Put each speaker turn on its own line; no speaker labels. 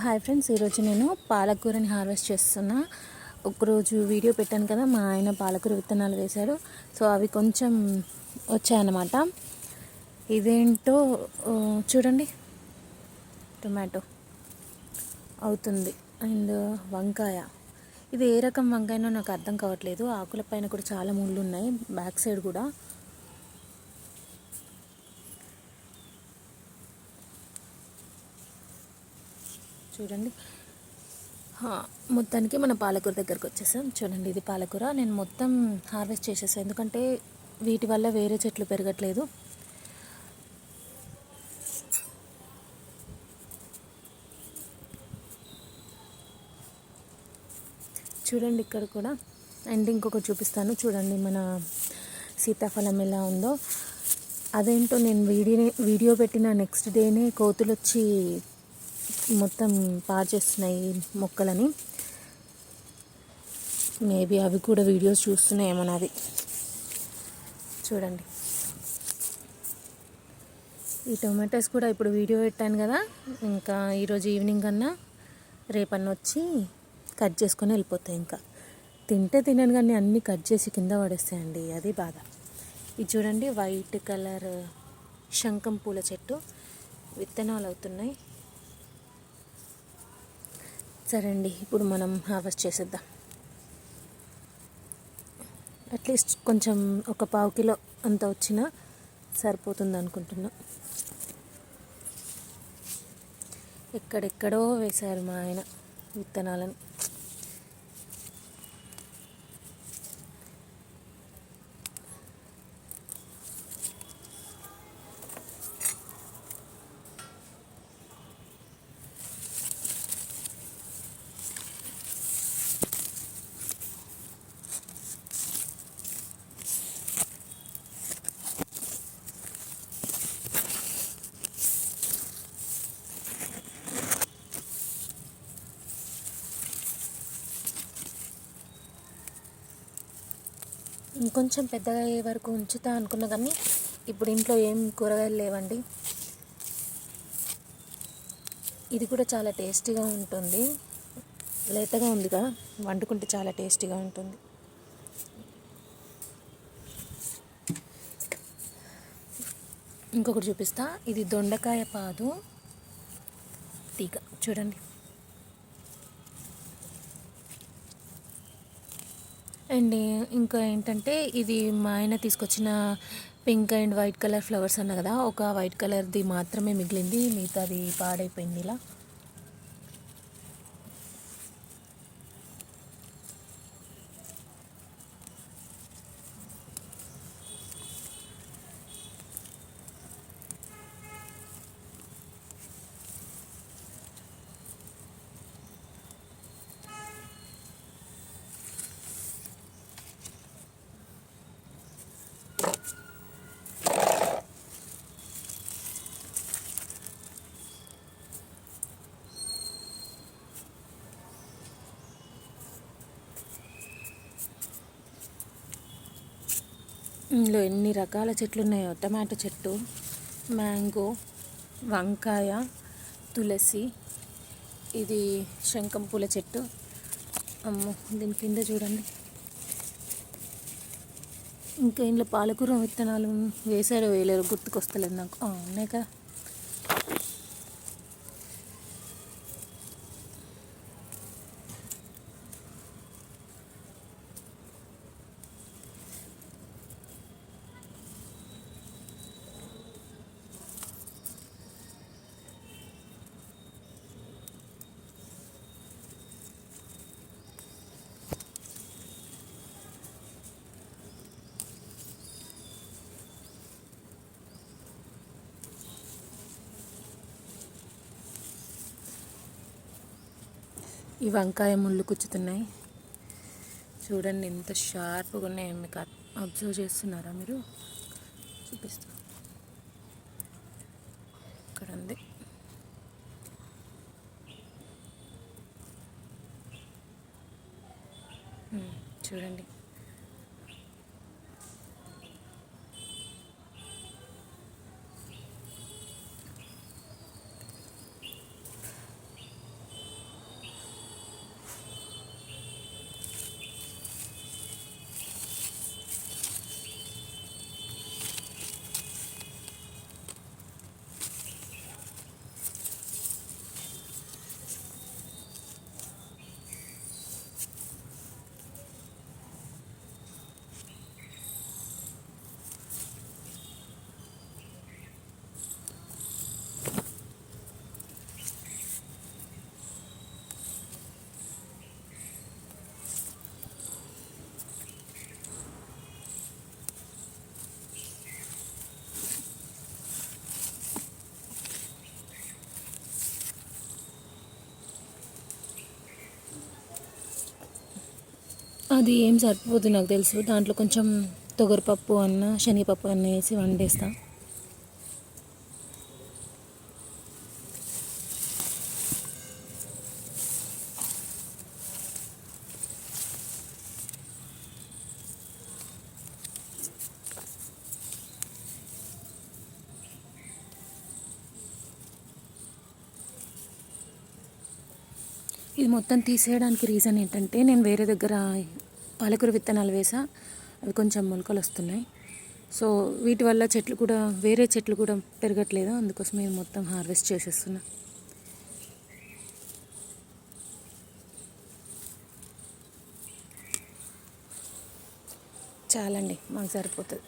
Hi friends, ఈరోజు నేను పాలకూరని హార్వెస్ట్ చేస్తున్నా. ఒకరోజు వీడియో పెట్టాను కదా, మా ఆయన పాలకూర విత్తనాలు వేశాడు. సో అవి కొంచెం వచ్చాయన్నమాట. ఇదేంటో చూడండి, టొమాటో అవుతుంది. అండ్ వంకాయ, ఇది ఏ రకం వంకాయనో నాకు అర్థం కావట్లేదు. ఆకుల పైన కూడా చాలా ముళ్ళు ఉన్నాయి, బ్యాక్ సైడ్ కూడా. చూడండి, మొత్తానికి మన పాలకూర దగ్గరకు వచ్చేసాం. చూడండి, ఇది పాలకూర. నేను మొత్తం హార్వెస్ట్ చేసేసాను, ఎందుకంటే వీటి వల్ల వేరే చెట్లు పెరగట్లేదు. చూడండి ఇక్కడ కూడా. అండ్ ఇంకొకటి చూపిస్తాను, చూడండి మన సీతాఫలం ఎలా ఉందో. అదేంటో నేను వీడియో పెట్టిన నెక్స్ట్ డేనే కోతులు వచ్చి మొత్తం పాడు చేస్తున్నాయి మొక్కలని. మేబీ అవి కూడా వీడియోస్ చూస్తున్నాయేమో నాది. చూడండి, ఈ టొమాటోస్ కూడా ఇప్పుడు వీడియో పెట్టాను కదా, ఇంకా ఈరోజు ఈవినింగ్ కన్నా రేపన్న వచ్చి కట్ చేసుకొని వెళ్ళిపోతాయి. ఇంకా తింటే తినను కానీ అన్నీ కట్ చేసి కింద పడేస్తాయండి, అది బాధ. ఇది చూడండి, వైట్ కలర్ శంఖం పూల చెట్టు, విత్తనాలు అవుతున్నాయి. సరే అండి, ఇప్పుడు మనం హార్వెస్ట్ చేసేద్దాం. అట్లీస్ట్ కొంచెం ఒక 1/2 కిలో అంత వచ్చినా సరిపోతుంది అనుకుంటున్నా. ఎక్కడెక్కడో వేశారు మా ఆయన విత్తనాలను. ఇంకొంచెం పెద్దగా అయ్యే వరకు ఉంచుతా అనుకున్నా, కానీ ఇప్పుడు ఇంట్లో ఏం కూరగాయలు లేవండి. ఇది కూడా చాలా టేస్టీగా ఉంటుంది, లేతగా ఉంది కదా, వండుకుంటే చాలా టేస్టీగా ఉంటుంది. ఇంకొకటి చూపిస్తా, ఇది దొండకాయ పాదు తీగ. చూడండి, అండ్ ఇంకా ఏంటంటే, ఇది మా ఆయన తీసుకొచ్చిన pink and white colour flowers అన్న కదా, ఒక వైట్ కలర్ది మాత్రమే మిగిలింది, మిగతాది పాడైపోయింది. ఇలా ఇందులో ఎన్ని రకాల చెట్లు ఉన్నాయో. టమాటో చెట్టు, మ్యాంగో, వంకాయ, తులసి, ఇది శంఖం పూల చెట్టు. అమ్మో, దీని కింద చూడండి. ఇంకా ఇందులో పాలకూర విత్తనాలు వేసారో వేయలేరు గుర్తుకొస్తలేదు నాకు. ఉన్నాయి కదా. ఈ వంకాయ ముళ్ళు కుచ్చుతున్నాయి, చూడండి ఎంత షార్ప్గా ఉన్నాయో. మీకు అబ్జర్వ్ చేస్తున్నారా మీరు? చూపిస్తా, ఇక్కడ ఉంది. చూడండి, అది ఏం సరిపోదు నాకు తెలుసు. దాంట్లో కొంచెం తొగరపప్పు అన్న శనగపప్పు అన్న వేసి వండేస్తా. ఇది మొత్తం తీసేయడానికి రీజన్ ఏంటంటే, నేను వేరే దగ్గర పాలకూర విత్తనాలు వేసా, అవి కొంచెం మొలకలు వస్తున్నాయి. సో వీటి వల్ల చెట్లు కూడా, వేరే చెట్లు కూడా పెరగట్లేదు. అందుకోసం నేను మొత్తం హార్వెస్ట్ చేసేస్తున్నా. చాలండి, మాకు సరిపోతుంది.